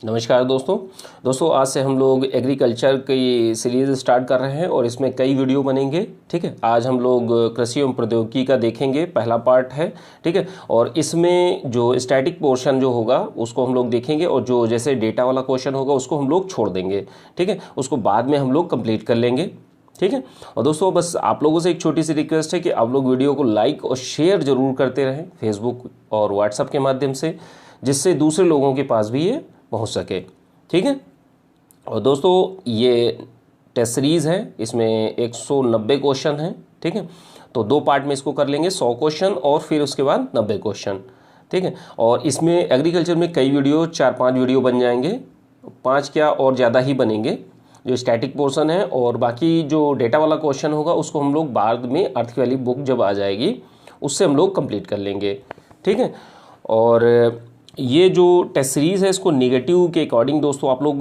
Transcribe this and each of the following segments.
नमस्कार दोस्तों आज से हम लोग एग्रीकल्चर की सीरीज़ स्टार्ट कर रहे हैं और इसमें कई वीडियो बनेंगे। ठीक है, आज हम लोग कृषि एवं प्रौद्योगिकी का देखेंगे, पहला पार्ट है। ठीक है, और इसमें जो स्टैटिक पोर्शन जो होगा उसको हम लोग देखेंगे और जो जैसे डेटा वाला क्वेश्चन होगा उसको हम लोग छोड़ देंगे। ठीक है, उसको बाद में हम लोग कंप्लीट कर लेंगे। ठीक है, और दोस्तों बस आप लोगों से एक छोटी सी रिक्वेस्ट है कि आप लोग वीडियो को लाइक और शेयर ज़रूर करते रहें फेसबुक और व्हाट्सएप के माध्यम से, जिससे दूसरे लोगों के पास भी ये पहुंच सके। ठीक है, और दोस्तों ये टेस्ट सीरीज़ है, इसमें 190 क्वेश्चन हैं। ठीक है, तो दो पार्ट में इसको कर लेंगे, 100 क्वेश्चन और फिर उसके बाद 90 क्वेश्चन। ठीक है, और इसमें एग्रीकल्चर में कई वीडियो, 4-5 वीडियो बन जाएंगे, 5 क्या और ज़्यादा ही बनेंगे जो स्टैटिक पोर्शन है, और बाकी जो डेटा वाला क्वेश्चन होगा उसको हम लोग बाद में अर्थ वाली बुक जब आ जाएगी उससे हम लोग कंप्लीट कर लेंगे। ठीक है, और ये जो टेस्ट सीरीज़ है इसको नेगेटिव के अकॉर्डिंग दोस्तों आप लोग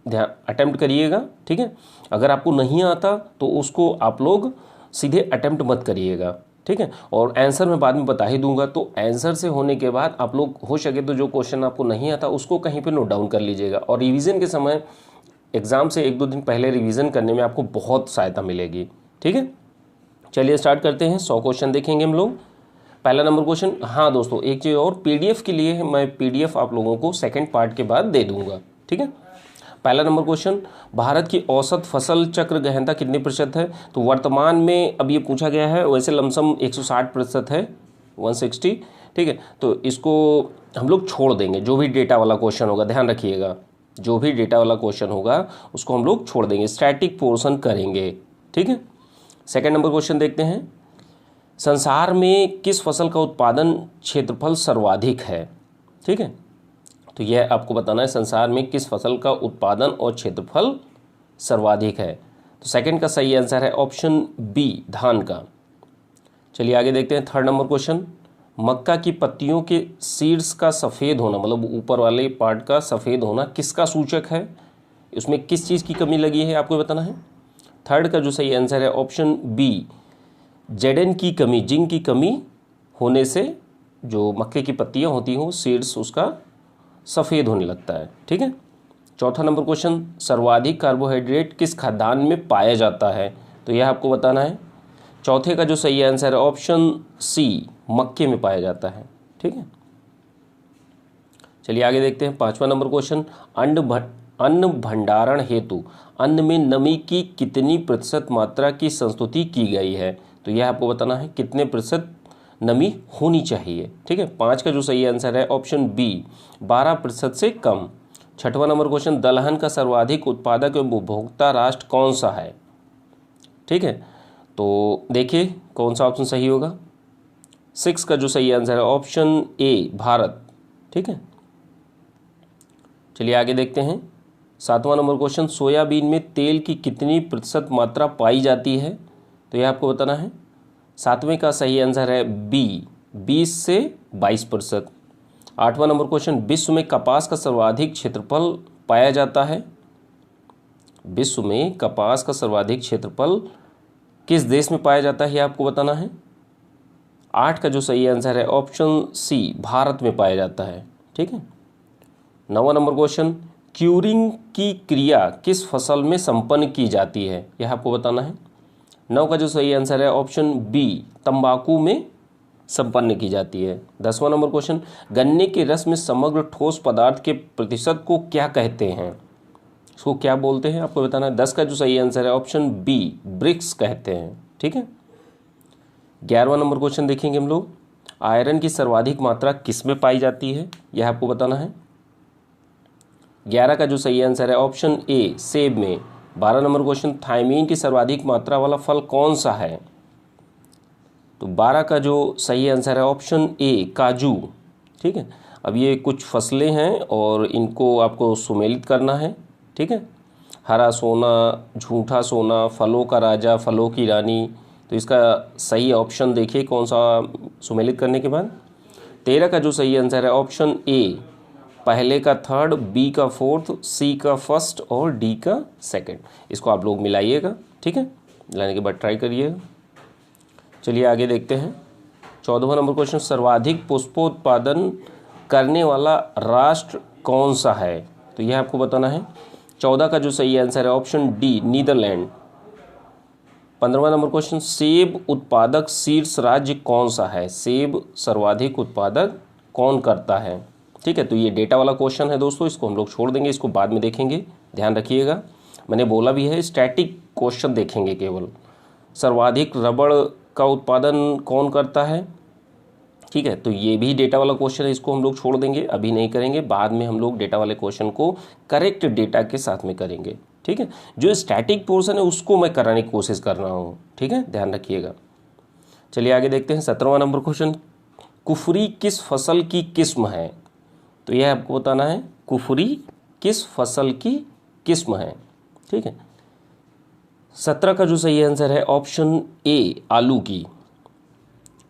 ध्यान अटेम्प्ट करिएगा। ठीक है, अगर आपको नहीं आता तो उसको आप लोग सीधे अटेम्प्ट मत करिएगा। ठीक है, और आंसर मैं बाद में बता ही दूंगा, तो आंसर से होने के बाद आप लोग हो सके तो जो क्वेश्चन आपको नहीं आता उसको कहीं पे नोट डाउन कर लीजिएगा, और रिवीजन के समय एग्ज़ाम से 1-2 दिन पहले रिवीजन करने में आपको बहुत सहायता मिलेगी। ठीक है, चलिए स्टार्ट करते हैं। 100 क्वेश्चन देखेंगे हम लोग। पहला नंबर क्वेश्चन, हाँ दोस्तों एक चीज़ और, पीडीएफ के लिए मैं पीडीएफ आप लोगों को सेकंड पार्ट के बाद दे दूंगा। ठीक है, पहला नंबर क्वेश्चन, भारत की औसत फसल चक्र गहनता कितने प्रतिशत है? तो वर्तमान में अब ये पूछा गया है, वैसे लमसम 160% है, 160। ठीक है, तो इसको हम लोग छोड़ देंगे, जो भी डेटा वाला क्वेश्चन होगा ध्यान रखिएगा, जो भी डेटा वाला क्वेश्चन होगा उसको हम लोग छोड़ देंगे, स्टैटिक पोर्शन करेंगे। ठीक है, सेकेंड नंबर क्वेश्चन देखते हैं, संसार में किस फसल का उत्पादन क्षेत्रफल सर्वाधिक है? ठीक है, तो यह आपको बताना है संसार में किस फसल का उत्पादन और क्षेत्रफल सर्वाधिक है। तो सेकंड का सही आंसर है ऑप्शन बी, धान का। चलिए आगे देखते हैं। थर्ड नंबर क्वेश्चन, मक्का की पत्तियों के सीड्स का सफ़ेद होना, मतलब ऊपर वाले पार्ट का सफ़ेद होना किसका सूचक है? उसमें किस चीज़ की कमी लगी है आपको बताना है। थर्ड का जो सही आंसर है ऑप्शन बी, जेडन की कमी, जिंक की कमी होने से जो मक्के की पत्तियां होती हों, सीड्स, उसका सफ़ेद होने लगता है। ठीक है, चौथा नंबर क्वेश्चन, सर्वाधिक कार्बोहाइड्रेट किस खाद्यान्न में पाया जाता है? तो यह आपको बताना है। चौथे का जो सही आंसर है ऑप्शन सी, मक्के में पाया जाता है। ठीक है, चलिए आगे देखते हैं। पांचवा नंबर क्वेश्चन, अन्न भंडारण हेतु अन्न में नमी की कितनी प्रतिशत मात्रा की संस्तुति की गई है? तो यह आपको बताना है कितने प्रतिशत नमी होनी चाहिए। ठीक है, 5 का जो सही आंसर है ऑप्शन बी, 12% से कम। छठवां नंबर क्वेश्चन, दलहन का सर्वाधिक उत्पादक एवं उपभोक्ता राष्ट्र कौन सा है? ठीक है, तो देखिए कौन सा ऑप्शन सही होगा। 6 का जो सही आंसर है ऑप्शन ए, भारत। ठीक है, चलिए आगे देखते हैं। 7वां नंबर क्वेश्चन, सोयाबीन में तेल की कितनी प्रतिशत मात्रा पाई जाती है? तो यह आपको बताना है। 7वें का सही आंसर है बी, 20 से 22%। 8वां नंबर क्वेश्चन, विश्व में कपास का सर्वाधिक क्षेत्रफल पाया जाता है? विश्व में कपास का सर्वाधिक क्षेत्रफल किस देश में पाया जाता है, यह आपको बताना है। 8 का जो सही आंसर है ऑप्शन सी, भारत में पाया जाता है। ठीक है, 9वां नंबर क्वेश्चन, क्यूरिंग की क्रिया किस फसल में संपन्न की जाती है? यह आपको बताना है। 9 का जो सही आंसर है ऑप्शन बी, तंबाकू में संपन्न की जाती है। 10वां नंबर क्वेश्चन, गन्ने के रस में समग्र ठोस पदार्थ के प्रतिशत को क्या कहते हैं? इसको क्या बोलते हैं आपको बताना है। 10 का जो सही आंसर है ऑप्शन बी, ब्रिक्स कहते हैं। ठीक है, 11वां नंबर क्वेश्चन देखेंगे हम लोग, आयरन की सर्वाधिक मात्रा किस में पाई जाती है? यह आपको बताना है। 11 का जो सही आंसर है ऑप्शन ए, सेब में। 12 नंबर क्वेश्चन, थायमीन की सर्वाधिक मात्रा वाला फल कौन सा है? तो 12 का जो सही आंसर है ऑप्शन ए, काजू। ठीक है, अब ये कुछ फसलें हैं और इनको आपको सुमेलित करना है। ठीक है, हरा सोना, झूठा सोना, फलों का राजा, फलों की रानी। तो इसका सही ऑप्शन देखिए कौन सा सुमेलित करने के बाद। 13 का जो सही आंसर है ऑप्शन ए, पहले का थर्ड, बी का फोर्थ, सी का फर्स्ट और डी का सेकंड। इसको आप लोग मिलाइएगा। ठीक है, मिलाने के बाद ट्राई करिएगा। चलिए आगे देखते हैं। 14वां नंबर क्वेश्चन, सर्वाधिक पुष्पोत्पादन करने वाला राष्ट्र कौन सा है? तो यह आपको बताना है। 14 का जो सही आंसर है ऑप्शन डी नीदरलैंड। 15वां नंबर क्वेश्चन, सेब उत्पादक शीर्ष राज्य कौन सा है? सेब सर्वाधिक उत्पादक कौन करता है? ठीक है, तो ये डेटा वाला क्वेश्चन है दोस्तों, इसको हम लोग छोड़ देंगे, इसको बाद में देखेंगे, ध्यान रखिएगा। मैंने बोला भी है स्टैटिक क्वेश्चन देखेंगे केवल। सर्वाधिक रबड़ का उत्पादन कौन करता है? ठीक है, तो ये भी डेटा वाला क्वेश्चन है, इसको हम लोग छोड़ देंगे, अभी नहीं करेंगे, बाद में हम लोग डेटा वाले क्वेश्चन को करेक्ट डेटा के साथ में करेंगे। ठीक है, जो स्टैटिक पोर्शन है उसको मैं कराने की कोशिश कर रहा हूँ। ठीक है, ध्यान रखिएगा। चलिए आगे देखते हैं 17वां नंबर क्वेश्चन, कुफरी किस फसल की किस्म है? तो यह आपको बताना है कुफरी किस फसल की किस्म है। ठीक है, 17 का जो सही आंसर है ऑप्शन ए आलू की।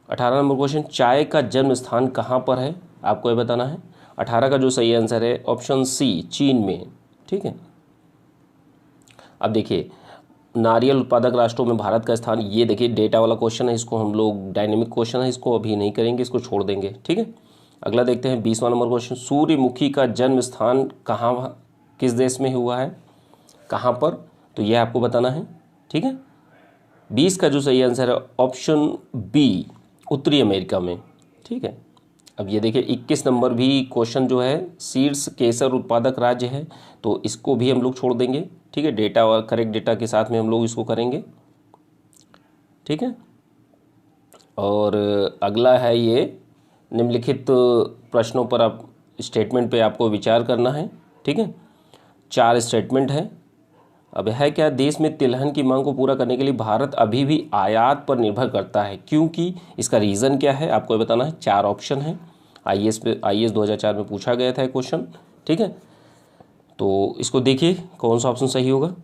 18 नंबर क्वेश्चन, चाय का जन्म स्थान कहाँ पर है? आपको ये बताना है। 18 का जो सही आंसर है ऑप्शन सी चीन में। ठीक है, अब देखिए नारियल उत्पादक राष्ट्रों में भारत का स्थान, ये देखिए डेटा वाला क्वेश्चन है, इसको हम लोग डायनेमिक क्वेश्चन है, इसको अभी नहीं करेंगे, इसको छोड़ देंगे। ठीक है, अगला देखते हैं 20वां नंबर क्वेश्चन, सूर्यमुखी का जन्म स्थान कहाँ, किस देश में हुआ है, कहाँ पर? तो यह आपको बताना है। ठीक है, 20 का जो सही आंसर है ऑप्शन बी उत्तरी अमेरिका में। ठीक है, अब ये देखिए 21 नंबर भी क्वेश्चन जो है शीर्ष केसर उत्पादक राज्य है, तो इसको भी हम लोग छोड़ देंगे। ठीक है, डेटा और करेक्ट डेटा के साथ में हम लोग इसको करेंगे। ठीक है, और अगला है ये निम्नलिखित प्रश्नों पर आप स्टेटमेंट पे आपको विचार करना है। ठीक है, 4 स्टेटमेंट है। अब है क्या, देश में तिलहन की मांग को पूरा करने के लिए भारत अभी भी आयात पर निर्भर करता है, क्योंकि इसका रीज़न क्या है आपको ये बताना है। 4 ऑप्शन है, आईएएस 2004 में पूछा गया था क्वेश्चन। ठीक है, तो इसको देखिए कौन सा ऑप्शन सही होगा।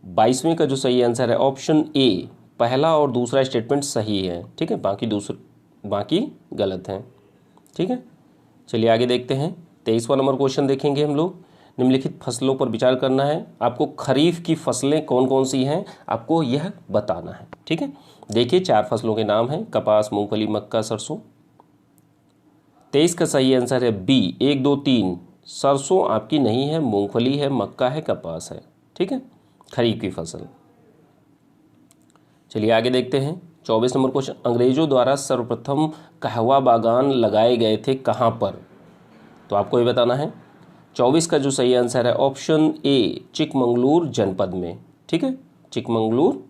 22वें का जो सही आंसर है ऑप्शन ए, पहला और दूसरा स्टेटमेंट सही है। ठीक है, बाकी गलत हैं। ठीक है, चलिए आगे देखते हैं 23वां नंबर क्वेश्चन देखेंगे हम लोग। निम्नलिखित फसलों पर विचार करना है, आपको खरीफ की फसलें कौन कौन सी हैं आपको यह बताना है। ठीक है, देखिए 4 फसलों के नाम हैं, कपास, मूंगफली, मक्का, सरसों। 23 का सही आंसर है बी 1 2 3, सरसों आपकी नहीं है, मूंगफली है, मक्का है, कपास है। ठीक है, खरीफ की फसल। चलिए आगे देखते हैं 24 नंबर क्वेश्चन, अंग्रेजों द्वारा सर्वप्रथम कहवा बागान लगाए गए थे कहाँ पर? तो आपको ये बताना है। 24 का जो सही आंसर है ऑप्शन ए चिकमंगलूर जनपद में। ठीक है, चिकमंगलूर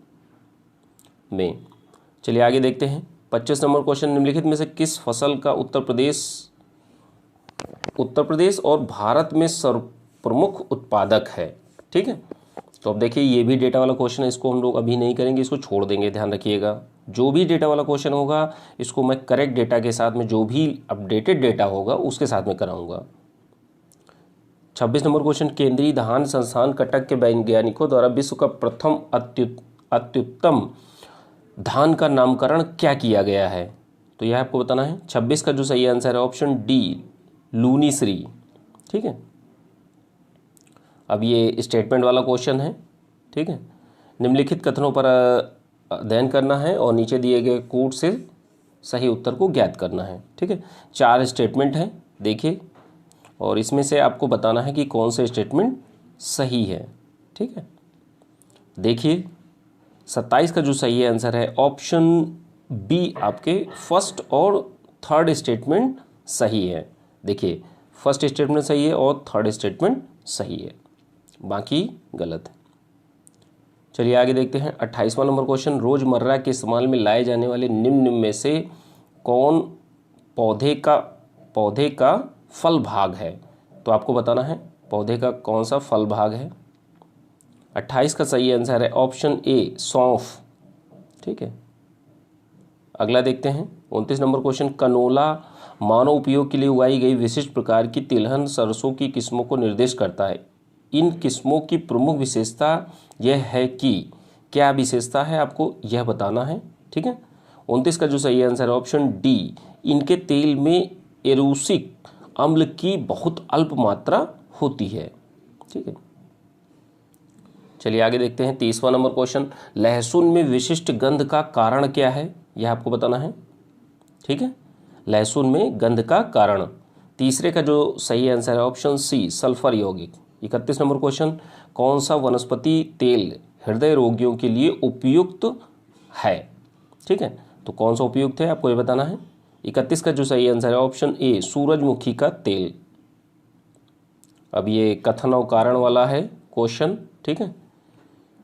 में। चलिए आगे देखते हैं 25 नंबर क्वेश्चन, निम्नलिखित में से किस फसल का उत्तर प्रदेश और भारत में सर्वप्रमुख उत्पादक है? ठीक है, तो अब देखिए ये भी डेटा वाला क्वेश्चन है, इसको हम लोग अभी नहीं करेंगे, इसको छोड़ देंगे, ध्यान रखिएगा। जो भी डेटा वाला क्वेश्चन होगा इसको मैं करेक्ट डेटा के साथ में, जो भी अपडेटेड डेटा होगा उसके साथ में कराऊंगा। 26 नंबर क्वेश्चन, केंद्रीय धान संस्थान कटक के वैज्ञानिकों द्वारा विश्व का प्रथम अत्युत्तम धान का नामकरण क्या किया गया है? तो यह आपको बताना है। 26 का जो सही आंसर है ऑप्शन डी लूनीश्री। ठीक है, अब ये स्टेटमेंट वाला क्वेश्चन है। ठीक है, निम्नलिखित कथनों पर अध्ययन करना है और नीचे दिए गए कोड से सही उत्तर को ज्ञात करना है। ठीक है, 4 स्टेटमेंट हैं देखिए, और इसमें से आपको बताना है कि कौन से स्टेटमेंट सही है। ठीक है, देखिए 27 का जो सही आंसर है ऑप्शन बी, आपके फर्स्ट और थर्ड स्टेटमेंट सही है। देखिए फर्स्ट स्टेटमेंट सही है और थर्ड स्टेटमेंट सही है, बाकी गलत है। चलिए आगे देखते हैं 28वां नंबर क्वेश्चन, रोजमर्रा के इस्तेमाल में लाए जाने वाले निम्न में से कौन पौधे का फल भाग है? तो आपको बताना है पौधे का कौन सा फल भाग है। 28 का सही आंसर है ऑप्शन ए सौंफ। ठीक है, अगला देखते हैं 29 नंबर क्वेश्चन, कनोला मानव उपयोग के लिए उगाई गई विशिष्ट प्रकार की तिलहन सरसों की किस्मों को निर्देश करता है। इन किस्मों की प्रमुख विशेषता यह है कि, क्या विशेषता है आपको यह बताना है। ठीक है, 29 का जो सही आंसर है ऑप्शन डी, इनके तेल में एरूसिक अम्ल की बहुत अल्प मात्रा होती है। ठीक है, चलिए आगे देखते हैं 30वां नंबर क्वेश्चन, लहसुन में विशिष्ट गंध का कारण क्या है? यह आपको बताना है। ठीक है, लहसुन में गंध का कारण। तीसरे का जो सही आंसर है ऑप्शन सी सल्फर यौगिक। 31 नंबर क्वेश्चन, कौन सा वनस्पति तेल हृदय रोगियों के लिए उपयुक्त है? ठीक है, तो कौन सा उपयुक्त है आपको ये बताना है। 31 का जो सही आंसर है ऑप्शन ए सूरजमुखी का तेल। अब ये कथन और कारण वाला है क्वेश्चन। ठीक है,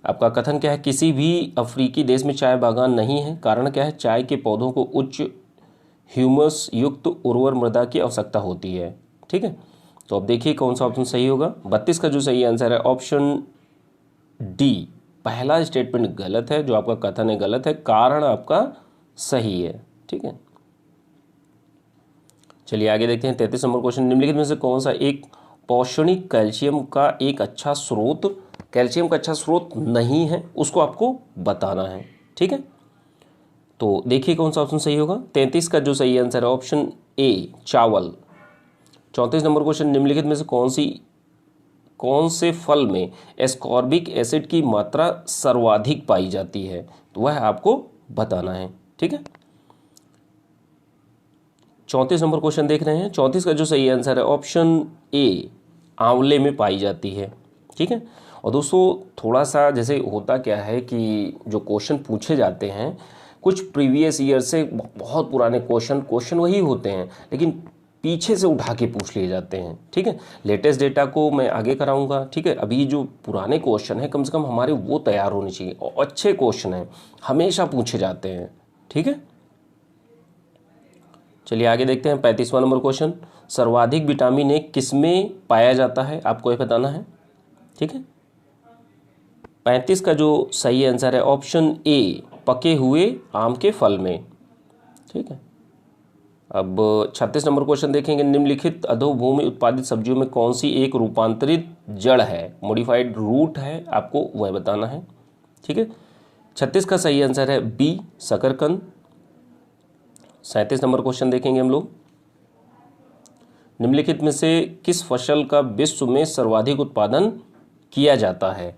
आपका कथन क्या है, किसी भी अफ्रीकी देश में चाय बागान नहीं है। कारण क्या है, चाय के पौधों को उच्च ह्यूमस युक्त उर्वर मृदा की आवश्यकता होती है। ठीक है, तो अब देखिए कौन सा ऑप्शन सही होगा। 32 का जो सही आंसर है ऑप्शन डी, पहला स्टेटमेंट गलत है, जो आपका कथन है गलत है, कारण आपका सही है। ठीक है, चलिए आगे देखते हैं 33 नंबर क्वेश्चन, निम्नलिखित में से कौन सा एक पौषणिक कैल्शियम का एक अच्छा स्रोत, कैल्शियम का अच्छा स्रोत नहीं है, उसको आपको बताना है। ठीक है, तो देखिए कौन सा ऑप्शन सही होगा। 33 का जो सही आंसर है ऑप्शन ए चावल। 34 नंबर क्वेश्चन, निम्नलिखित में से कौन से फल में एस्कॉर्बिक एसिड की मात्रा सर्वाधिक पाई जाती है, तो वह आपको बताना है। ठीक है, 34 नंबर क्वेश्चन देख रहे हैं। 34 का जो सही आंसर है ऑप्शन ए आंवले में पाई जाती है। ठीक है, और दोस्तों थोड़ा सा जैसे होता क्या है कि जो क्वेश्चन पूछे जाते हैं कुछ प्रीवियस ईयर से बहुत पुराने क्वेश्चन वही होते हैं, लेकिन पीछे से उठा के पूछ लिए जाते हैं। ठीक है, लेटेस्ट डेटा को मैं आगे कराऊंगा। ठीक है, अभी जो पुराने क्वेश्चन हैं कम से कम हमारे वो तैयार होने चाहिए, और अच्छे क्वेश्चन हैं, हमेशा पूछे जाते हैं। ठीक है, चलिए आगे देखते हैं 35वां नंबर क्वेश्चन, सर्वाधिक विटामिन ए किसमें पाया जाता है, आपको ये बताना है। ठीक है, 35 का जो सही आंसर है ऑप्शन ए पके हुए आम के फल में। ठीक है, अब 36 नंबर क्वेश्चन देखेंगे, निम्नलिखित अधोभूमि उत्पादित सब्जियों में कौन सी एक रूपांतरित जड़ है, मॉडिफाइड रूट है, आपको वह बताना है। ठीक है, 36 का सही आंसर है बी शकरकंद। 37 नंबर क्वेश्चन देखेंगे हम लोग, निम्नलिखित में से किस फसल का विश्व में सर्वाधिक उत्पादन किया जाता है,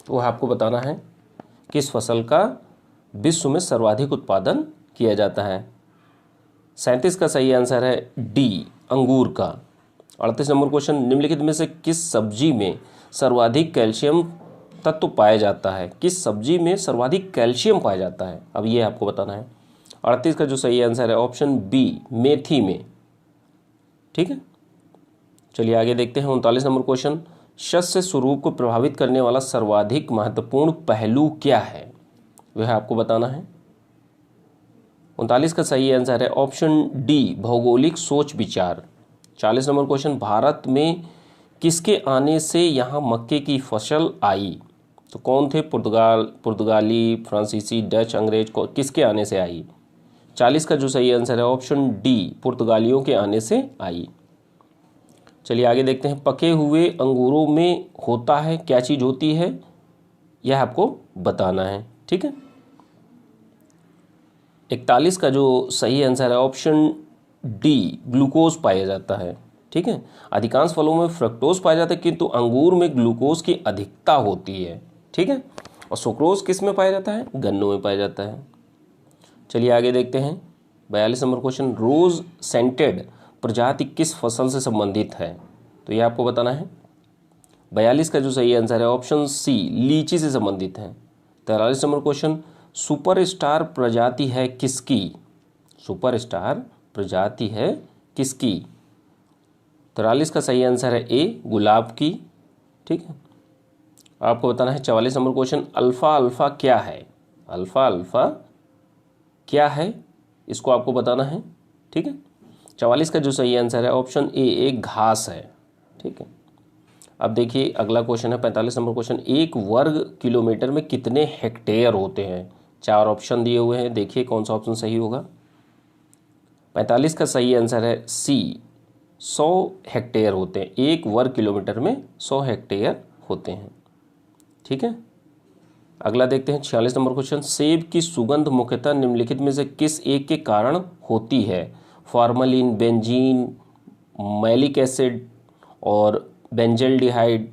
तो वह आपको बताना है। किस फसल का विश्व में सर्वाधिक उत्पादन किया जाता है। 37 का सही आंसर है डी अंगूर का। 38 नंबर क्वेश्चन, निम्नलिखित में से किस सब्जी में सर्वाधिक कैल्शियम तत्व पाया जाता है, किस सब्जी में सर्वाधिक कैल्शियम पाया जाता है, अब ये आपको बताना है। 38 का जो सही आंसर है ऑप्शन बी मेथी में। ठीक है, चलिए आगे देखते हैं 39 नंबर क्वेश्चन, शस्य स्वरूप को प्रभावित करने वाला सर्वाधिक महत्वपूर्ण पहलू क्या है, वह आपको बताना है। 39 का सही आंसर है ऑप्शन डी भौगोलिक सोच विचार। 40 नंबर क्वेश्चन, भारत में किसके आने से यहाँ मक्के की फसल आई, तो कौन थे, पुर्तगाली, फ्रांसीसी, डच, अंग्रेज, को किसके आने से आई। 40 का जो सही आंसर है ऑप्शन डी पुर्तगालियों के आने से आई। चलिए आगे देखते हैं, पके हुए अंगूरों में होता है क्या चीज़ होती है, यह आपको बताना है। ठीक है, 41 का जो सही आंसर है ऑप्शन डी ग्लूकोज पाया जाता है। ठीक है, अधिकांश फलों में फ्रक्टोज पाया जाता है, किंतु अंगूर में ग्लूकोज की अधिकता होती है। ठीक है, और सुक्रोज किस में पाया जाता है, गन्नों में पाया जाता है। चलिए आगे देखते हैं 42 नंबर क्वेश्चन, रोज सेंटेड प्रजाति किस फसल से संबंधित है, तो ये आपको बताना है। 42 का जो सही आंसर है ऑप्शन सी लीची से संबंधित है। 43 नंबर क्वेश्चन, सुपरस्टार प्रजाति है किसकी, सुपरस्टार प्रजाति है किसकी। 43 का सही आंसर है ए गुलाब की। ठीक है, आपको बताना है 44 नंबर क्वेश्चन, अल्फा अल्फा क्या है, अल्फा अल्फा क्या है, इसको आपको बताना है। ठीक है, 44 का जो सही आंसर है ऑप्शन ए एक घास है। ठीक है, अब देखिए अगला क्वेश्चन है 45 नंबर क्वेश्चन, एक वर्ग किलोमीटर में कितने हेक्टेयर होते हैं, 4 ऑप्शन दिए हुए हैं, देखिए कौन सा ऑप्शन सही होगा। 45 का सही आंसर है सी 100 हेक्टेयर होते हैं, एक वर्ग किलोमीटर में 100 हेक्टेयर होते हैं। ठीक है, अगला देखते हैं 46 नंबर क्वेश्चन, सेब की सुगंध मुख्यतः निम्नलिखित में से किस एक के कारण होती है, फॉर्मलिन, बेंजीन, मैलिक एसिड और बेंजल्डिहाइड,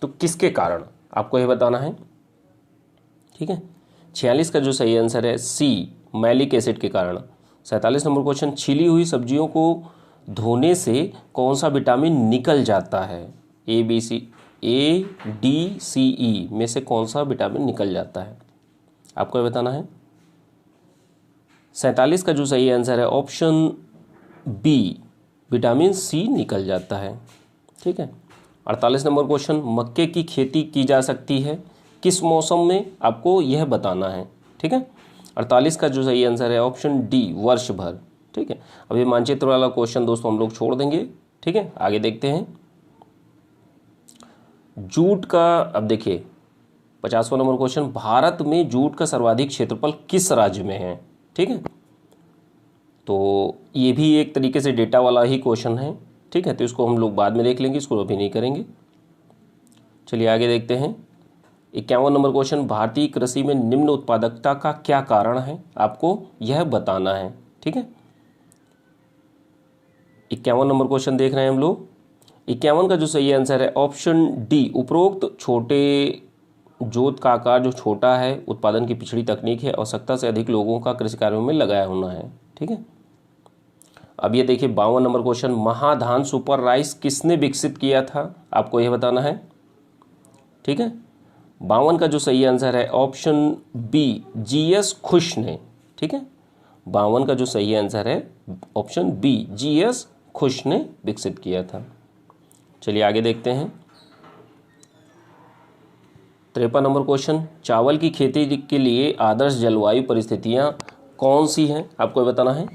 तो किसके कारण, आपको यह बताना है। ठीक है, 46 का जो सही आंसर है सी मैलिक एसिड के कारण। 47 नंबर क्वेश्चन, छिली हुई सब्जियों को धोने से कौन सा विटामिन निकल जाता है? ए डी सी ई में से कौन सा विटामिन निकल जाता है, आपको ये बताना है। 47 का जो सही आंसर है ऑप्शन बी, विटामिन सी निकल जाता है। ठीक है। 48 नंबर क्वेश्चन, मक्के की खेती की जा सकती है किस मौसम में, आपको यह बताना है। ठीक है। 48 का जो सही आंसर है ऑप्शन डी, वर्ष भर। ठीक है। अब ये मानचित्र वाला क्वेश्चन दोस्तों हम लोग छोड़ देंगे। ठीक है, आगे देखते हैं। जूट का, अब देखिए 50वां नंबर क्वेश्चन, भारत में जूट का सर्वाधिक क्षेत्रफल किस राज्य में है? ठीक है, तो ये भी एक तरीके से डेटा वाला ही क्वेश्चन है। ठीक है, तो इसको हम लोग बाद में देख लेंगे, इसको अभी नहीं करेंगे। चलिए आगे देखते हैं। 51 नंबर क्वेश्चन, भारतीय कृषि में निम्न उत्पादकता का क्या कारण है, आपको यह बताना है। ठीक है, 51 नंबर क्वेश्चन देख रहे हैं हम लोग। 51 का जो सही आंसर है ऑप्शन डी, उपरोक्त छोटे जोत का आकार जो छोटा है, उत्पादन की पिछड़ी तकनीक है, आवश्यकता से अधिक लोगों का कृषि कार्यों में लगाया होना है। ठीक है, अब ये देखिए 52 नंबर क्वेश्चन, महाधान सुपर राइस किसने विकसित किया था, आपको यह बताना है। ठीक है, 52 का जो सही आंसर है ऑप्शन बी, जीएस खुश ने। ठीक है, 52 का जो सही आंसर है ऑप्शन बी, जीएस खुश ने विकसित किया था। चलिए आगे देखते हैं। 53 नंबर क्वेश्चन, चावल की खेती के लिए आदर्श जलवायु परिस्थितियां कौन सी हैं, आपको बताना है।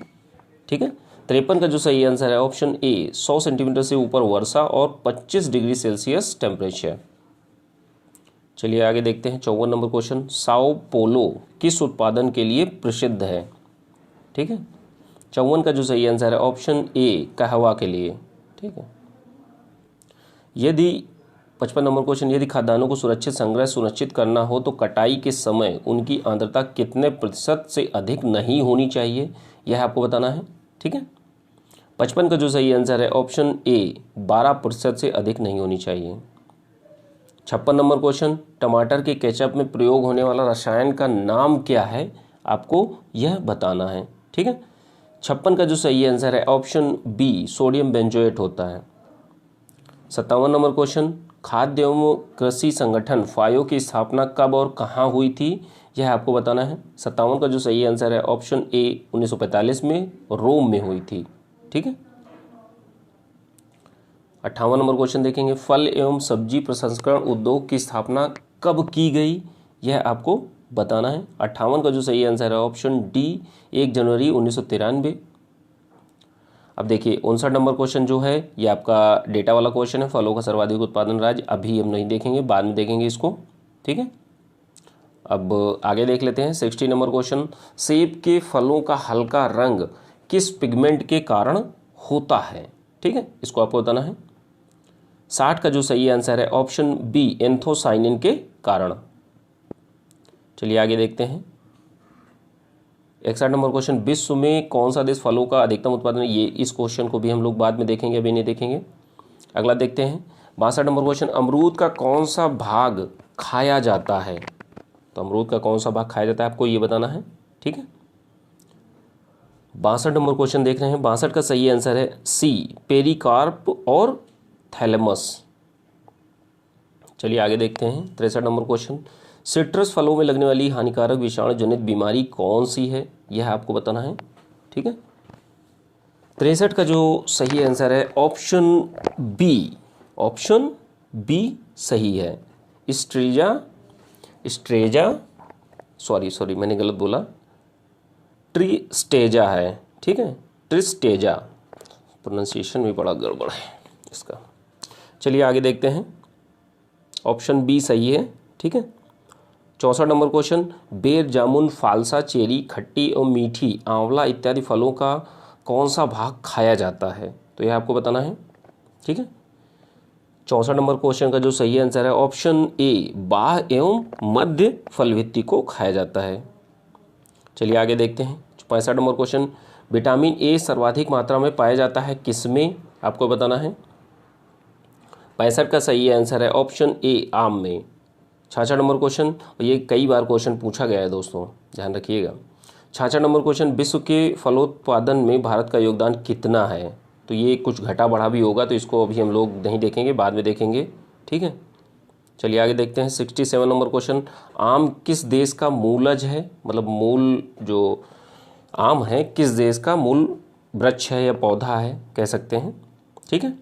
ठीक है, 53 का जो सही आंसर है ऑप्शन ए, 100 सेंटीमीटर से ऊपर वर्षा और 25 डिग्री सेल्सियस टेम्परेचर। चलिए आगे देखते हैं। 54 नंबर क्वेश्चन, साओ पोलो किस उत्पादन के लिए प्रसिद्ध है? ठीक है, 54 का जो सही आंसर है ऑप्शन ए, कहवा के लिए। ठीक है, यदि 55 नंबर क्वेश्चन, यदि खाद्यान्नों को सुरक्षित संग्रह सुनिश्चित करना हो तो कटाई के समय उनकी आर्द्रता कितने प्रतिशत से अधिक नहीं होनी चाहिए, यह आपको बताना है। ठीक है, 55 का जो सही आंसर है ऑप्शन ए, 12% से अधिक नहीं होनी चाहिए। 56 नंबर क्वेश्चन, टमाटर के केचप में प्रयोग होने वाला रसायन का नाम क्या है, आपको यह बताना है। ठीक है, 56 का जो सही आंसर है ऑप्शन बी, सोडियम बेंजोएट होता है। 57 नंबर क्वेश्चन, खाद्य एवं कृषि संगठन फाओ की स्थापना कब और कहाँ हुई थी, यह आपको बताना है। 57 का जो सही आंसर है ऑप्शन ए, 1945 में रोम में हुई थी। ठीक है, 58 नंबर क्वेश्चन देखेंगे, फल एवं सब्जी प्रसंस्करण उद्योग की स्थापना कब की गई, यह आपको बताना है। 58 का जो सही आंसर है ऑप्शन डी, 1 जनवरी 1993। अब देखिए 59 नंबर क्वेश्चन जो है ये आपका डेटा वाला क्वेश्चन है, फलों का सर्वाधिक उत्पादन राज्य, अभी हम नहीं देखेंगे, बाद में देखेंगे इसको। ठीक है, अब आगे देख लेते हैं। 60 नंबर क्वेश्चन, सेब के फलों का हल्का रंग किस पिगमेंट के कारण होता है? ठीक है, इसको आपको बताना है। 60 का जो सही आंसर है ऑप्शन बी, एंथोसाइनिन के कारण। चलिए आगे देखते हैं। 61 नंबर क्वेश्चन, विश्व में कौन सा देश फलों का अधिकतम उत्पादन है, ये इस क्वेश्चन को भी हम लोग बाद में देखेंगे, अभी नहीं देखेंगे। अगला देखते हैं। 62 नंबर क्वेश्चन, अमरूद का कौन सा भाग खाया जाता है, तो अमरूद का कौन सा भाग खाया जाता है, आपको ये बताना है। ठीक है, 62 नंबर क्वेश्चन देख रहे हैं। 62 का सही आंसर है सी, पेरिकार्प और थैलेमस। चलिए आगे देखते हैं। 63 नंबर क्वेश्चन, सिट्रस फलों में लगने वाली हानिकारक विषाणु जनित बीमारी कौन सी है, यह आपको बताना है। ठीक है, 63 का जो सही आंसर है ऑप्शन बी, ऑप्शन बी सही है। सॉरी मैंने गलत बोला, ट्रिस्टेजा है। ठीक है, ट्रिस्टेजा, प्रोनाउंसिएशन भी बड़ा गड़बड़ है इसका। चलिए आगे देखते हैं, ऑप्शन बी सही है। ठीक है, 64 नंबर क्वेश्चन, बेर, जामुन, फालसा, चेरी, खट्टी और मीठी, आंवला इत्यादि फलों का कौन सा भाग खाया जाता है, तो यह आपको बताना है। ठीक है, 64 नंबर क्वेश्चन का जो सही आंसर है ऑप्शन ए, बाह्य एवं मध्य फल भित्ति को खाया जाता है। चलिए आगे देखते हैं। 65 नंबर क्वेश्चन, विटामिन ए सर्वाधिक मात्रा में पाया जाता है किसमें, आपको बताना है। 65 का सही आंसर है ऑप्शन ए, आम में। 66 नंबर क्वेश्चन, और ये कई बार क्वेश्चन पूछा गया है दोस्तों, ध्यान रखिएगा। 66 नंबर क्वेश्चन, विश्व के फलोत्पादन में भारत का योगदान कितना है, तो तो ये कुछ घटा बढ़ा भी होगा, तो इसको अभी हम लोग नहीं देखेंगे, बाद में देखेंगे, ठीक है। चलिए आगे देखते हैं 67 नंबर क्वेश्चन। आम किस देश का मूलज है, मतलब मूल जो आम है किस देश का मूल वृक्ष है या पौधा है कह सकते हैं, ठीक है।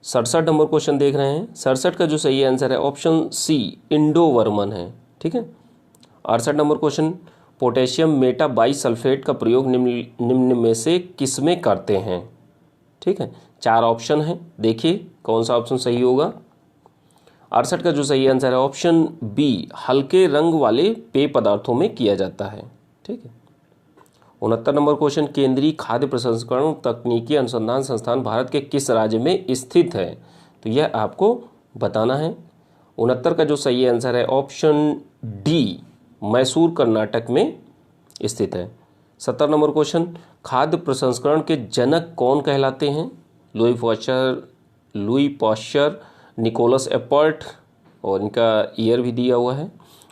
67 नंबर क्वेश्चन देख रहे हैं। 67 का जो सही आंसर है ऑप्शन सी इंडो वर्मन है, ठीक है। 68 number question, potassium Meta bisulphate का प्रयोग निम्न में से किसमें करते हैं, ठीक है। 4 ऑप्शन हैं, देखिए कौन सा ऑप्शन सही होगा। 68 का जो सही आंसर है ऑप्शन बी हल्के रंग वाले पेय पदार्थों में किया जाता है, ठीक है। 69 नंबर क्वेश्चन, केंद्रीय खाद्य प्रसंस्करण तकनीकी अनुसंधान संस्थान भारत के किस राज्य में स्थित है, तो यह आपको बताना है। 69 का जो सही आंसर है ऑप्शन डी मैसूर कर्नाटक में स्थित है। 70 नंबर क्वेश्चन, खाद्य प्रसंस्करण के जनक कौन कहलाते हैं, लुई पॉस्चर, निकोलस एपर्ट, और इनका ईयर भी दिया हुआ है,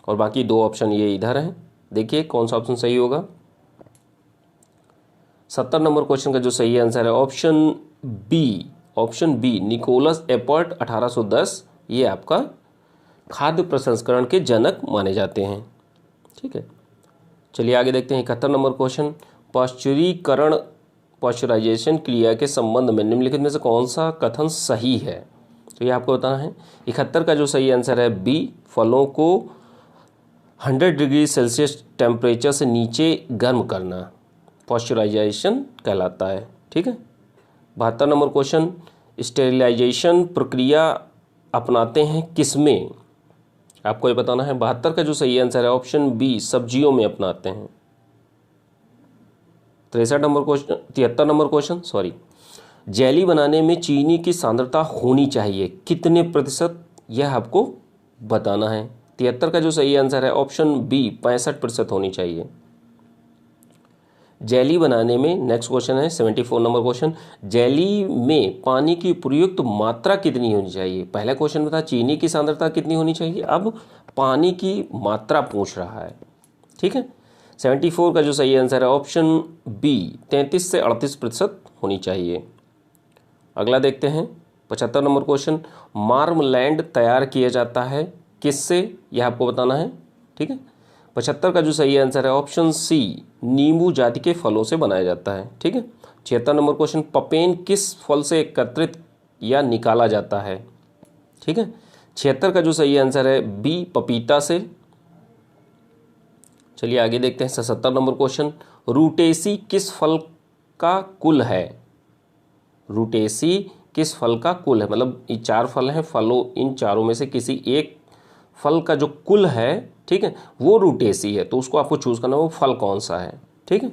और बाकी 2 ऑप्शन ये इधर हैं, देखिए कौन सा ऑप्शन सही होगा। 70 नंबर क्वेश्चन का जो सही आंसर है ऑप्शन बी निकोलस एपर्ट 1810, ये आपका खाद्य प्रसंस्करण के जनक माने जाते हैं, ठीक है। चलिए आगे देखते हैं 71 नंबर क्वेश्चन, पॉस्चराइजेशन क्रिया के संबंध में निम्नलिखित में से कौन सा कथन सही है, तो ये आपको बताना है। 71 का जो सही आंसर है बी फलों को 100 डिग्री सेल्सियस टेम्परेचर से नीचे गर्म करना पॉस्चराइजेशन कहलाता है, ठीक है। 72 नंबर क्वेश्चन, स्टेरिलाइजेशन प्रक्रिया अपनाते हैं किसमें, आपको ये बताना है। 72 का जो सही आंसर है ऑप्शन बी सब्जियों में अपनाते हैं। 73 नंबर क्वेश्चन जेली बनाने में चीनी की सांद्रता होनी चाहिए कितने प्रतिशत, यह आपको बताना है। 73 का जो सही आंसर है ऑप्शन बी 65% होनी चाहिए जेली बनाने में। नेक्स्ट क्वेश्चन है 74 नंबर क्वेश्चन, जेली में पानी की प्रयुक्त मात्रा कितनी होनी चाहिए। पहला क्वेश्चन में था चीनी की सांद्रता कितनी होनी चाहिए, अब पानी की मात्रा पूछ रहा है, ठीक है। 74 का जो सही आंसर है ऑप्शन बी 33 से 38% होनी चाहिए। अगला देखते हैं 75 नंबर क्वेश्चन, मार्मलैंड तैयार किया जाता है किससे, यह आपको बताना है, ठीक है। 75 का जो सही आंसर है ऑप्शन सी नींबू जाति के फलों से बनाया जाता है, ठीक है। 76 नंबर क्वेश्चन, पपेन किस फल से एकत्रित या निकाला जाता है, ठीक है। 76 का जो सही आंसर है बी पपीता से। चलिए आगे देखते हैं 77 नंबर क्वेश्चन, रूटेसी किस फल का कुल है, रूटेसी किस फल का कुल है, मतलब ये 4 फल हैं, फलों इन चारों में से किसी एक फल का जो कुल है, ठीक है, वो रूटेसी है, तो उसको आपको चूज करना है वो फल कौन सा है, ठीक है।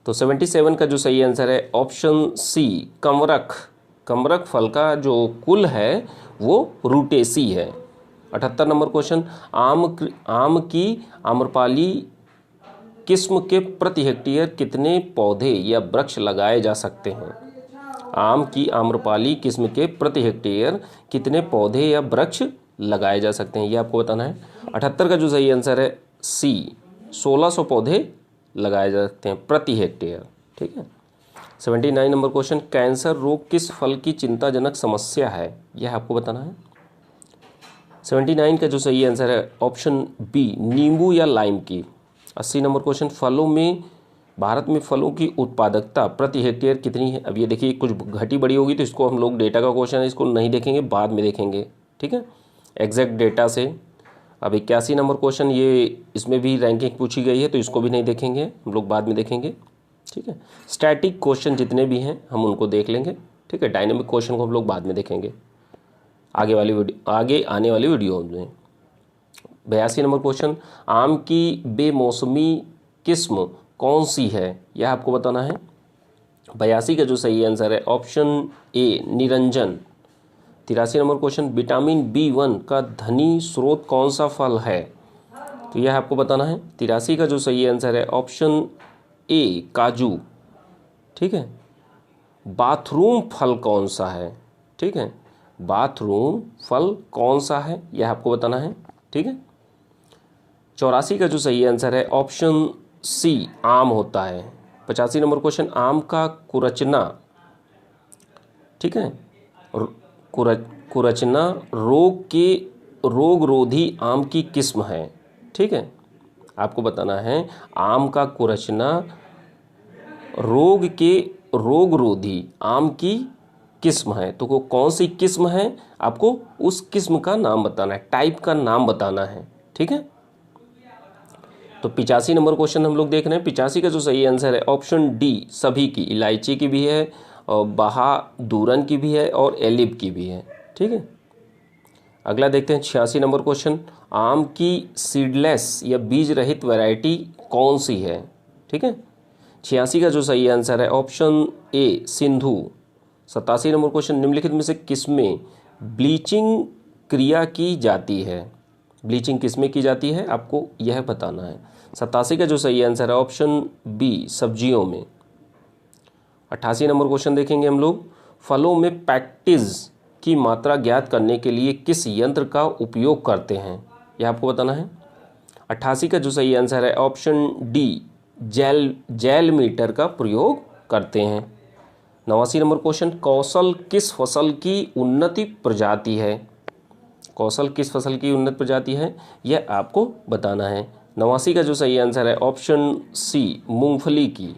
तो 77 का जो सही आंसर है ऑप्शन सी कमरख फल का जो कुल है वो रूटेसी है। 78 नंबर क्वेश्चन, आम की आम्रपाली किस्म के प्रति हेक्टेयर कितने पौधे या वृक्ष लगाए जा सकते हैं, आम की आम्रपाली किस्म के प्रति हेक्टेयर कितने पौधे या वृक्ष लगाए जा सकते हैं, ये आपको बताना है। 78 का जो सही आंसर है सी 1600 पौधे लगाए जा सकते हैं प्रति हेक्टेयर, ठीक है। 79 नंबर क्वेश्चन, कैंसर रोग किस फल की चिंताजनक समस्या है, यह आपको बताना है। 79 का जो सही आंसर है ऑप्शन बी नींबू या लाइम की। 80 नंबर क्वेश्चन, भारत में फलों की उत्पादकता प्रति हेक्टेयर कितनी है, अब ये देखिए कुछ घटी बड़ी होगी तो इसको हम लोग डेटा का क्वेश्चन है, इसको नहीं देखेंगे, बाद में देखेंगे, ठीक है, एग्जैक्ट डेटा से। अब 81 नंबर क्वेश्चन, ये इसमें भी रैंकिंग पूछी गई है तो इसको भी नहीं देखेंगे, हम लोग बाद में देखेंगे, ठीक है। स्टैटिक क्वेश्चन जितने भी हैं हम उनको देख लेंगे, ठीक है, डायनेमिक क्वेश्चन को हम लोग बाद में देखेंगे आगे आने वाली वीडियो में। 82 नंबर क्वेश्चन, आम की बेमौसमी किस्म कौन सी है, यह आपको बताना है। 82 का जो सही आंसर है option A Niranjan. 83 number question, vitamin B1 का धनी स्रोत कौन सा फल है, तो यह आपको बताना है। 83 का जो सही आंसर है ऑप्शन ए काजू, ठीक है। बाथरूम फल कौन सा है, ठीक है, बाथरूम फल कौन सा है, यह आपको बताना है, ठीक है। 84 का जो सही आंसर है ऑप्शन सी आम होता है, 85 नंबर क्वेश्चन, आम का कुरचना, ठीक है, कुरचना रोगरोधी आम की किस्म है। ठीक है, आपको बताना है आम का कुरचना रोगरोधी आम की किस्म है। तो वो कौन सी किस्म है, आपको उस किस्म का नाम बताना है, टाइप का नाम बताना है। ठीक है, तो 85 नंबर क्वेश्चन हम लोग देख रहे हैं। 85 का जो सही आंसर है ऑप्शन डी, सभी की, इलायची की भी है और बहादुरन की भी है और एलिब की भी है। ठीक है, अगला देखते हैं 86 नंबर क्वेश्चन, आम की सीडलेस या बीज रहित वैरायटी कौन सी है। ठीक है, 86 का जो सही आंसर है option A, Sindhu. 87 number question, निम्नलिखित में से किसमें ब्लीचिंग क्रिया की जाती है। ब्लीचिंग किसमें की जाती है, आपको यह बताना है। 87 का जो सही आंसर है ऑप्शन बी, सब्जियों में। 88 नंबर क्वेश्चन देखेंगे हम लोग, फलों में पैक्टिज की मात्रा ज्ञात करने के लिए किस यंत्र का उपयोग करते हैं, यह आपको बताना है। 88 का जो सही आंसर है ऑप्शन डी, जेल मीटर का प्रयोग करते हैं। 89 नंबर क्वेश्चन, कौशल किस फसल की उन्नति प्रजाति है। कौशल किस फसल की उन्नत प्रजाति है, यह आपको बताना है। 89 का जो सही आंसर है ऑप्शन सी, मूंगफली की।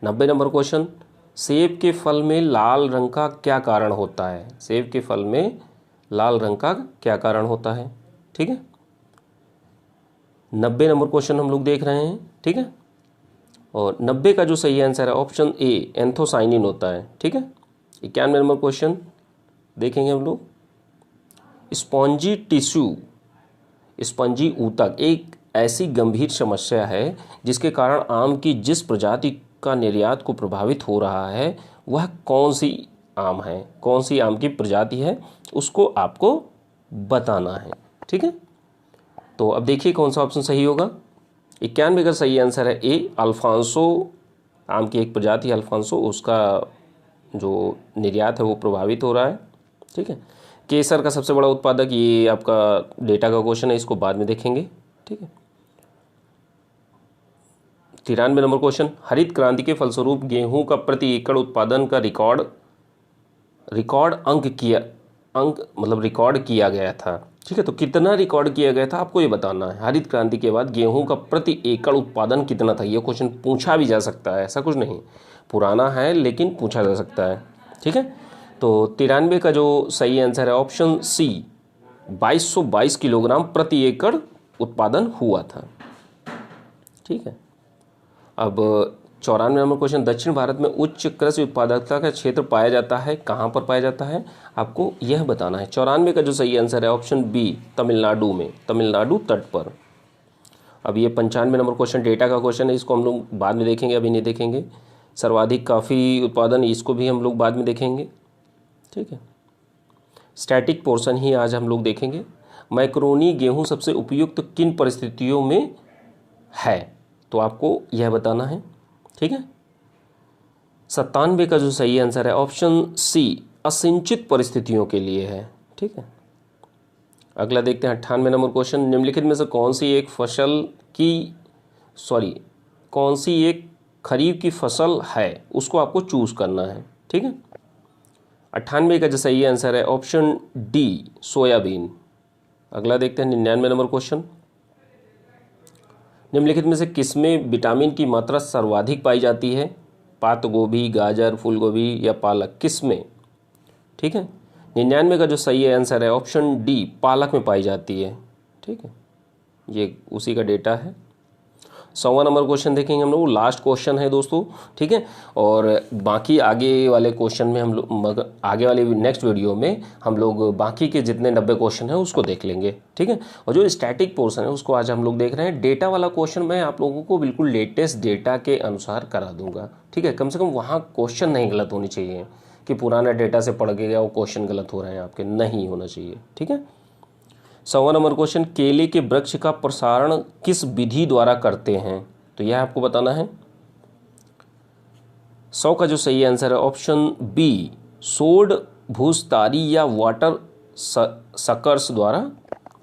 90 नंबर क्वेश्चन, सेब के फल में लाल रंग का क्या कारण होता है। सेब के फल में लाल रंग का क्या कारण होता है। ठीक है, 90 नंबर क्वेश्चन हम लोग देख रहे हैं। ठीक है, और 90 का जो सही आंसर है ऑप्शन ए, एंथोसाइनिन होता है। ठीक है, 91 नंबर क्वेश्चन देखेंगे हम लोग, स्पॉन्जी टिश्यू, स्पंजी ऊतक एक ऐसी गंभीर समस्या है जिसके कारण आम की जिस प्रजाति का निर्यात को प्रभावित हो रहा है वह कौन सी आम है, कौन सी आम की प्रजाति है, उसको आपको बताना है। ठीक है, तो अब देखिए कौन सा ऑप्शन सही होगा। 91 का सही आंसर है ए, अल्फांसो, आम की एक प्रजाति अल्फांसो, उसका जो निर्यात है वो प्रभावित हो रहा है। ठीक है, केसर का सबसे बड़ा उत्पादक, ये आपका डेटा का क्वेश्चन है, इसको बाद में देखेंगे। ठीक है, 93 नंबर क्वेश्चन, हरित क्रांति के फलस्वरूप गेहूं का प्रति एकड़ उत्पादन का रिकॉर्ड रिकॉर्ड किया गया था। ठीक है, तो कितना रिकॉर्ड किया गया था आपको ये बताना है। हरित क्रांति के बाद गेहूं का प्रति एकड़ उत्पादन कितना था, ये क्वेश्चन पूछा भी जा सकता है, ऐसा कुछ नहीं, पुराना है लेकिन पूछा जा सकता है। ठीक है, तो 93 का जो सही आंसर है ऑप्शन सी, 2222 किलोग्राम प्रति एकड़ उत्पादन हुआ था। ठीक है, अब 94 नंबर क्वेश्चन, दक्षिण भारत में उच्च कृषि उत्पादकता का क्षेत्र पाया जाता है, कहाँ पर पाया जाता है, आपको यह बताना है। 94 का जो सही आंसर है ऑप्शन बी, तमिलनाडु में, तमिलनाडु तट पर। अब ये 95 नंबर क्वेश्चन डेटा का क्वेश्चन है, इसको हम लोग बाद में देखेंगे, अभी नहीं देखेंगे। सर्वाधिक काफ़ी उत्पादन, इसको भी हम लोग बाद में देखेंगे। ठीक है, स्टैटिक पोर्शन ही आज हम लोग देखेंगे। मैक्रोनी गेहूं सबसे उपयुक्त किन परिस्थितियों में है, तो आपको यह बताना है। ठीक है, 97 का जो सही आंसर है ऑप्शन सी, असिंचित परिस्थितियों के लिए है। ठीक है, अगला देखते हैं 98 नंबर क्वेश्चन, निम्नलिखित में से कौन सी एक खरीफ की फसल है, उसको आपको चूज करना है। ठीक है, 98 का जो सही आंसर है ऑप्शन डी, सोयाबीन। अगला देखते हैं 99 नंबर क्वेश्चन, निम्नलिखित में से किसमें विटामिन की मात्रा सर्वाधिक पाई जाती है, पात गोभी, गाजर, फूलगोभी या पालक, किसमें। ठीक है, 99 का जो सही आंसर है ऑप्शन डी, पालक में पाई जाती है। ठीक है, ये उसी का डेटा है। 100वां नंबर क्वेश्चन देखेंगे हम लोग, लास्ट क्वेश्चन है दोस्तों। ठीक है, और बाकी आगे वाले क्वेश्चन में हम लोग आगे वाले नेक्स्ट वीडियो में हम लोग बाकी के जितने 90 क्वेश्चन हैं उसको देख लेंगे। ठीक है, और जो स्टैटिक पोर्शन है उसको आज हम लोग देख रहे हैं। डेटा वाला क्वेश्चन मैं आप लोगों को बिल्कुल लेटेस्ट डेटा के अनुसार करा दूंगा। ठीक है, कम से कम वहाँ क्वेश्चन नहीं गलत होनी चाहिए कि पुराना डेटा से पढ़ के गया वो क्वेश्चन गलत हो रहे हैं आपके, नहीं होना चाहिए। ठीक है, 100वां नंबर क्वेश्चन, केले के वृक्ष का प्रसारण किस विधि द्वारा करते हैं, तो यह आपको बताना है। 100 का जो सही आंसर है ऑप्शन बी, सोड, भूसतारी या वाटर सकर्स द्वारा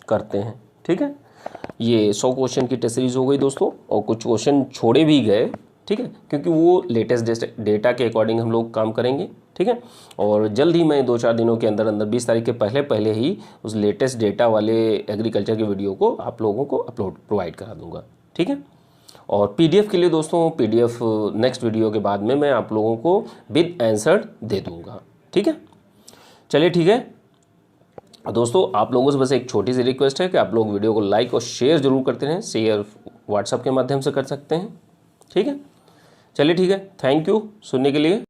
करते हैं। ठीक है, ये 100 क्वेश्चन की टेस्ट सीरीज हो गई दोस्तों, और कुछ क्वेश्चन छोड़े भी गए, ठीक है, क्योंकि वो लेटेस्ट डेटा के अकॉर्डिंग हम लोग काम करेंगे, ठीक है। और जल्द ही मैं 2-4 दिनों के अंदर अंदर 20 तारीख के पहले पहले ही उस लेटेस्ट डेटा वाले एग्रीकल्चर की वीडियो को आप लोगों को प्रोवाइड करा दूंगा, ठीक है। और पीडीएफ के लिए दोस्तों, पीडीएफ नेक्स्ट वीडियो के बाद में मैं आप लोगों को विद आंसर दे दूंगा, ठीक है। चलिए ठीक है दोस्तों, आप लोगों से बस एक छोटी सी रिक्वेस्ट है कि आप लोग वीडियो को लाइक और शेयर जरूर करते रहें। शेयर व्हाट्सएप के माध्यम से कर सकते हैं, ठीक है। चलिए ठीक है, थैंक यू सुनने के लिए।